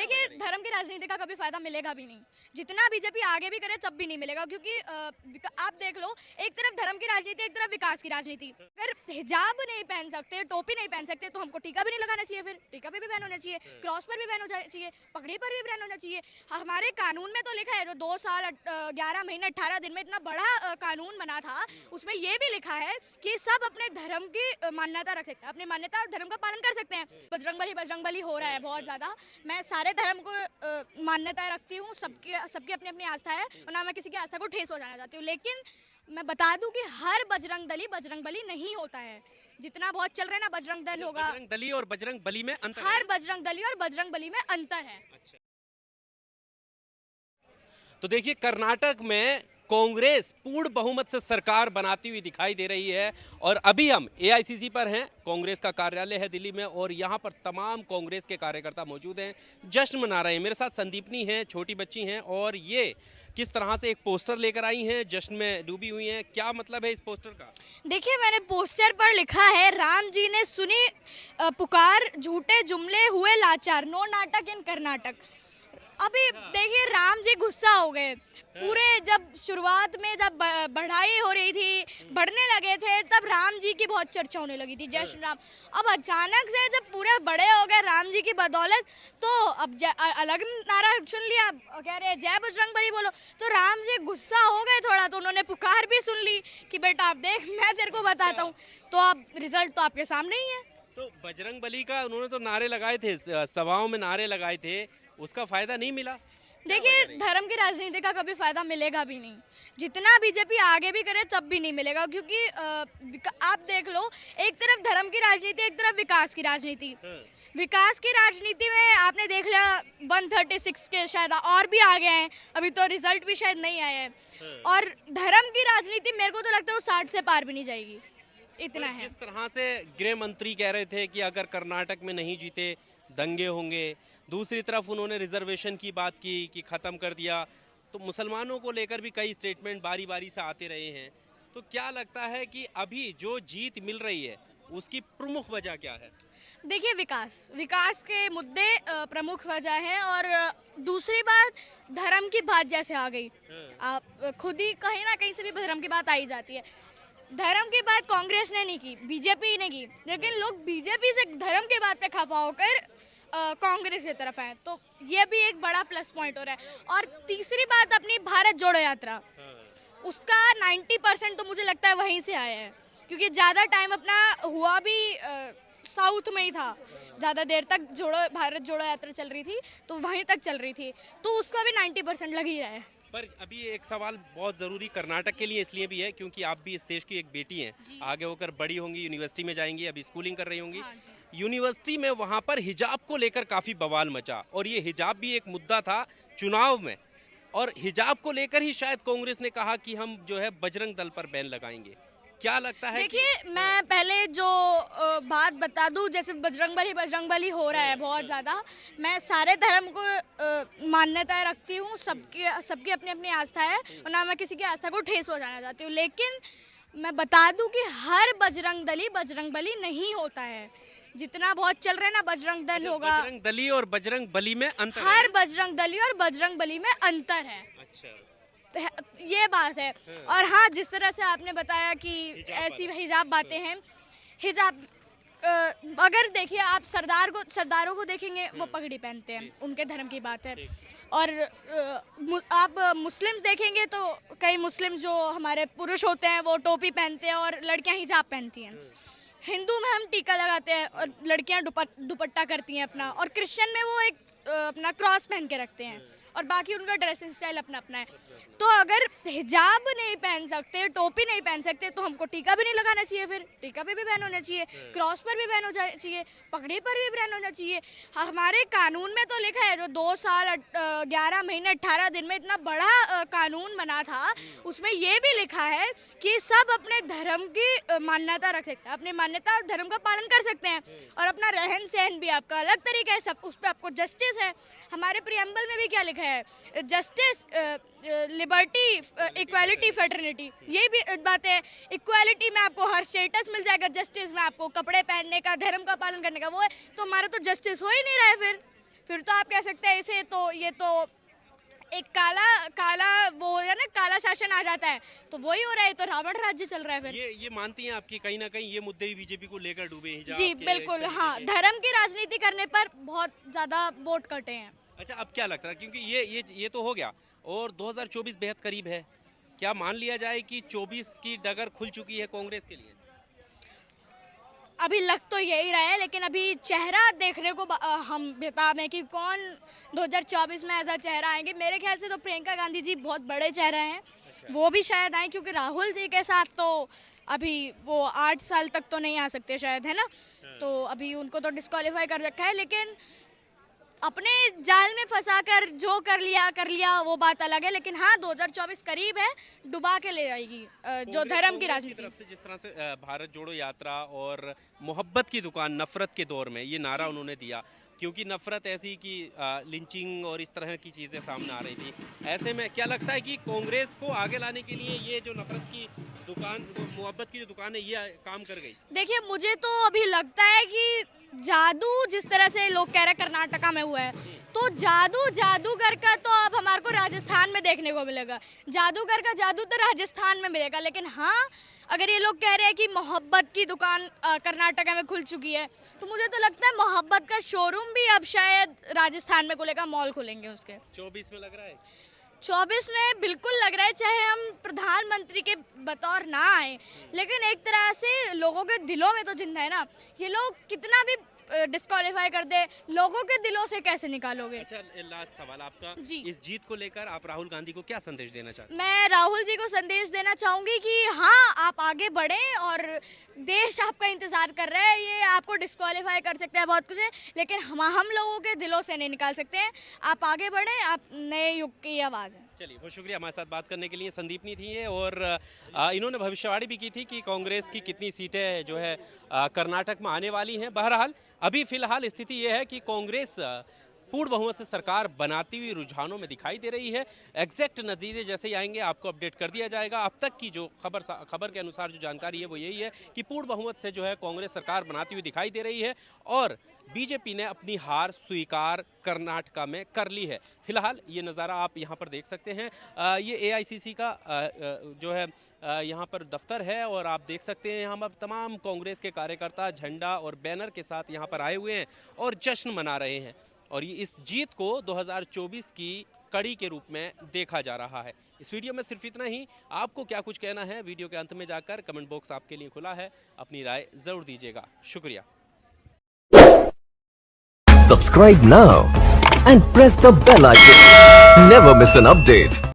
देखिए, धर्म की राजनीति का कभी फायदा मिलेगा भी नहीं। जितना बीजेपी आगे भी करे तब भी नहीं मिलेगा, क्योंकि आप देख लो, एक तरफ धर्म की राजनीति, एक तरफ विकास की राजनीति। अगर हिजाब नहीं पहन सकते, टोपी नहीं पहन सकते, तो हमको टीका भी नहीं लगाना चाहिए। फिर टीका पे भी बैन होना चाहिए, क्रॉस पर भी बैन होना चाहिए, पगड़ी पर भी बैन होना चाहिए। हमारे कानून में तो लिखा है, जो 2 साल 11 महीने 18 दिन में इतना बड़ा कानून बना था, उसमें ये भी लिखा है कि सब अपने धर्म की मान्यता रख सकते हैं, अपनी मान्यता और धर्म का पालन कर सकते हैं। बजरंग बली हो रहा है बहुत ज़्यादा। मैं सारे धर्म को मान्यताएं रखती हूँ, सबकी सबकी अपनी अपनी आस्था है, और ना मैं किसी की आस्था को ठेस पहुंचाना चाहती हूँ। लेकिन मैं बता दूं कि हर बजरंग बली नहीं होता है। जितना बहुत चल रहा है ना, बजरंग दल होगा, बजरंग दली और बजरंग बली में अंतर हर है। बजरंग दली और बजरंग बली में अंतर है। अच्छा। तो देखिए, कर्नाटक में कांग्रेस पूर्ण बहुमत से सरकार बनाती हुई दिखाई दे रही है और अभी हम एआईसीसी पर हैं। कांग्रेस का कार्यालय है दिल्ली में और यहाँ पर तमाम कांग्रेस के कार्यकर्ता मौजूद हैं, जश्न मना रहे हैं। मेरे साथ संदीपनी हैं, छोटी बच्ची हैं, और ये किस तरह से एक पोस्टर लेकर आई हैं, जश्न में डूबी हुई हैं। क्या मतलब है इस पोस्टर का? देखिए, मैंने पोस्टर पर लिखा है, राम जी ने सुनी पुकार, झूठे जुमले हुए लाचार, नो नाटक इन कर्नाटक। अभी देखिए, राम जी गुस्सा हो गए पूरे। जब शुरुआत में जब बढ़ाई हो रही थी, बढ़ने लगे थे, तब राम जी की बहुत चर्चा होने लगी थी, जय श्री राम। अब अचानक से जब पूरे बड़े हो गए राम जी की बदौलत, तो अब अलग नारा सुन लिया, कह रहे जय बजरंग बली बोलो। तो राम जी गुस्सा हो गए थोड़ा, तो उन्होंने पुकार भी सुन ली कि बेटा आप देख, मैं तेरे को बताता हूँ। तो अब रिजल्ट तो आपके सामने ही है। तो बजरंग बली का उन्होंने तो नारे लगाए थे, सभाओं में नारे लगाए थे, उसका फायदा नहीं मिला। देखिए, धर्म की राजनीति का कभी फायदा मिलेगा भी नहीं। जितना बीजेपी आगे भी करे तब भी नहीं मिलेगा, क्योंकि आप देख लो, एक तरफ धर्म की राजनीति, एक तरफ विकास की राजनीति। विकास की राजनीति में आपने देख लिया, 136 के शायद और भी आ गए हैं, अभी तो रिजल्ट भी शायद नहीं आया है। और धर्म की राजनीति मेरे को तो लगता है वो 60 से पार भी नहीं जाएगी, इतना है। जिस तरह से गृह मंत्री कह रहे थे कि अगर कर्नाटक में नहीं जीते दंगे होंगे, दूसरी तरफ उन्होंने रिजर्वेशन की बात की कि ख़त्म कर दिया, तो मुसलमानों को लेकर भी कई स्टेटमेंट बारी बारी से आते रहे हैं। तो क्या लगता है कि अभी जो जीत मिल रही है उसकी प्रमुख वजह क्या है? देखिए, विकास के मुद्दे प्रमुख वजह हैं। और दूसरी बात, धर्म की बात जैसे आ गई, आप खुद ही कहीं ना कहीं से भी धर्म की बात आई जाती है। धर्म की बात कांग्रेस ने नहीं की, बीजेपी ने की, लेकिन लोग बीजेपी से धर्म की बात पे खफा होकर कांग्रेस की तरफ है, तो ये भी एक बड़ा प्लस पॉइंट हो रहा है। और तीसरी बात, अपनी भारत जोड़ो यात्रा, उसका 90% तो मुझे लगता है वहीं से आया है, क्योंकि ज़्यादा टाइम अपना हुआ भी साउथ में ही था। ज़्यादा देर तक भारत जोड़ो यात्रा चल रही थी, तो वहीं तक चल रही थी, तो उसका भी 90% लग ही रहा है। पर अभी एक सवाल बहुत ज़रूरी कर्नाटक के लिए इसलिए भी है क्योंकि आप भी इस देश की एक बेटी हैं, आगे होकर बड़ी होंगी, यूनिवर्सिटी में जाएंगी, अभी स्कूलिंग कर रही होंगी। हाँ, यूनिवर्सिटी में वहाँ पर हिजाब को लेकर काफ़ी बवाल मचा और ये हिजाब भी एक मुद्दा था चुनाव में, और हिजाब को लेकर ही शायद कांग्रेस ने कहा कि हम जो है बजरंग दल पर बैन लगाएंगे। क्या लगता है? देखिए, मैं पहले जो बात बता दूं, जैसे बजरंग बली हो रहा है बहुत ज़्यादा। मैं सारे धर्म को मान्यताएं रखती हूँ, सबकी सबकी अपनी अपनी आस्था है, और ना मैं किसी की आस्था को ठेस पहुंचाना चाहती हूँ। लेकिन मैं बता दूं कि हर बजरंग बली नहीं होता है। जितना बहुत चल रहा है ना, बजरंग दल होगा, बजरंग दली और बजरंग बली में अंतर हर है? बजरंग दली और बजरंग बली में अंतर है। अच्छा। तो ये बात है। और हाँ, जिस तरह से आपने बताया कि ऐसी हिजाब बातें हैं, हिजाब अगर देखिए, आप सरदारों को देखेंगे, वो पगड़ी पहनते हैं, उनके धर्म की बात है। और आप मुस्लिम्स देखेंगे तो कई मुस्लिम जो हमारे पुरुष होते हैं वो टोपी पहनते हैं और लड़कियां हिजाब पहनती हैं। हिंदू में हम टीका लगाते हैं और लड़कियां दुपट्टा करती हैं अपना, और क्रिश्चियन में वो एक अपना क्रॉस पहन के रखते हैं, और बाकी उनका ड्रेसिंग स्टाइल अपना अपना है। तो अगर हिजाब नहीं पहन सकते, टोपी नहीं पहन सकते, तो हमको टीका भी नहीं लगाना चाहिए। फिर टीका पे भी बैन होना चाहिए, क्रॉस पर भी बैन होना चाहिए, पगड़ी पर भी बैन होना चाहिए। हमारे कानून में तो लिखा है, जो 2 साल 11 महीने 18 दिन में इतना बड़ा कानून बना था, उसमें ये भी लिखा है कि सब अपने धर्म की मान्यता रख सकते हैं, अपनी मान्यता और धर्म का पालन कर सकते हैं, और अपना रहन सहन भी आपका अलग तरीका है, सब उस पर आपको जस्टिस है। हमारे प्रियम्बल में भी क्या लिखा है? जस्टिस, लिबर्टी, इक्वालिटी, फेटर्निटी, यही भी बात है। इक्वालिटी में आपको हर स्टेटस मिल जाएगा, जस्टिस में आपको कपड़े पहनने का, धर्म का पालन करने का वो है। तो हमारा तो जस्टिस हो ही नहीं रहा है। फिर तो आप कह सकते हैं इसे तो ये तो एक काला वो हो जाए ना, काला शासन आ जाता है, तो वही हो रहा है, तो रावण राज्य चल रहा है फिर। ये मानती हैं आपकी कहीं ना कहीं ये मुद्दे भी बीजेपी को लेकर डूबे हैं, हिजाब जी के, बिल्कुल, इस तरीके हाँ, के? धर्म की राजनीति करने पर बहुत ज्यादा वोट कटे हैं। अच्छा, अब क्या लगता है, क्योंकि ये तो हो गया और 2024 बेहद करीब है, क्या मान लिया जाए कि 24 की डगर खुल चुकी है कांग्रेस के लिए? अभी लग तो यही रहा है, लेकिन अभी चेहरा देखने को हम बेताब हैं कि कौन 2024 में ऐसा चेहरा आएंगे। मेरे ख्याल से तो प्रियंका गांधी जी बहुत बड़े चेहरे हैं, वो भी शायद आए, क्योंकि राहुल जी के साथ तो अभी वो 8 साल तक तो नहीं आ सकते शायद, है ना, तो अभी उनको तो डिस्क्वालीफाई कर रखा है। लेकिन अपने जाल में फंसाकर जो कर लिया वो बात अलग है, लेकिन हाँ 2024 करीब है, डुबा के ले जाएगी जो धर्म की राजनीति। तरफ से जिस तरह से भारत जोड़ो यात्रा और मोहब्बत की दुकान नफरत के दौर में ये नारा उन्होंने दिया, क्योंकि नफरत ऐसी कि लिंचिंग और इस तरह की चीज़ें सामने आ रही थी, ऐसे में क्या लगता है कि कांग्रेस को आगे लाने के लिए ये जो नफरत की दुकान, मोहब्बत की जो दुकान है, ये काम कर गई? देखिए, मुझे तो अभी लगता है कि जादू जिस तरह से लोग कह रहे हैं कर्नाटका में हुआ है, तो जादूगर का तो अब हमारे को राजस्थान में देखने को मिलेगा। जादूगर का जादू तो राजस्थान में मिलेगा, लेकिन हाँ अगर ये लोग कह रहे हैं कि मोहब्बत की दुकान कर्नाटका में खुल चुकी है, तो मुझे तो लगता है मोहब्बत का शोरूम भी अब शायद राजस्थान में खुलेगा, मॉल खुलेंगे उसके। 24 में लग रहा है? 24 में बिल्कुल लग रहा है, चाहे हम प्रधानमंत्री के बतौर ना आए, लेकिन एक तरह से लोगों के दिलों में तो जिंदा है ना। ये लोग कितना भी डिस्क्वालीफाई कर दे, लोगों के दिलों से कैसे निकालोगे? अच्छा, लास्ट सवाल आपका जी। इस जीत को लेकर आप राहुल गांधी को क्या संदेश देना चाहते हैं? मैं राहुल जी को संदेश देना चाहूँगी कि हाँ, आप आगे बढ़ें और देश आपका इंतज़ार कर रहा है। ये आपको डिस्क्वालीफाई कर सकते हैं, बहुत कुछ है, लेकिन हम लोगों के दिलों से नहीं निकाल सकते हैं। आप आगे बढ़ें, आप नए युग की आवाज़ हैं। चलिए, बहुत शुक्रिया हमारे साथ बात करने के लिए। संदीपनी थी ये, और इन्होंने भविष्यवाणी भी की थी कि कांग्रेस की कितनी सीटें जो है कर्नाटक में आने वाली हैं। बहरहाल अभी फिलहाल स्थिति ये है कि कांग्रेस पूर्ण बहुमत से सरकार बनाती हुई रुझानों में दिखाई दे रही है। एग्जैक्ट नतीजे जैसे ही आएंगे आपको अपडेट कर दिया जाएगा। अब तक की जो खबर के अनुसार जो जानकारी है वो यही है कि पूर्ण बहुमत से जो है कांग्रेस सरकार बनाती हुई दिखाई दे रही है, और बीजेपी ने अपनी हार स्वीकार कर्नाटका में कर ली है। फिलहाल ये नज़ारा आप यहाँ पर देख सकते हैं। ये एआईसीसी का जो है यहाँ पर दफ्तर है, और आप देख सकते हैं यहाँ पर तमाम कांग्रेस के कार्यकर्ता झंडा और बैनर के साथ यहाँ पर आए हुए हैं और जश्न मना रहे हैं, और ये इस जीत को 2024 की कड़ी के रूप में देखा जा रहा है। इस वीडियो में सिर्फ इतना ही। आपको क्या कुछ कहना है, वीडियो के अंत में जाकर कमेंट बॉक्स आपके लिए खुला है, अपनी राय ज़रूर दीजिएगा। शुक्रिया। Subscribe now and press the bell icon. Never miss an update.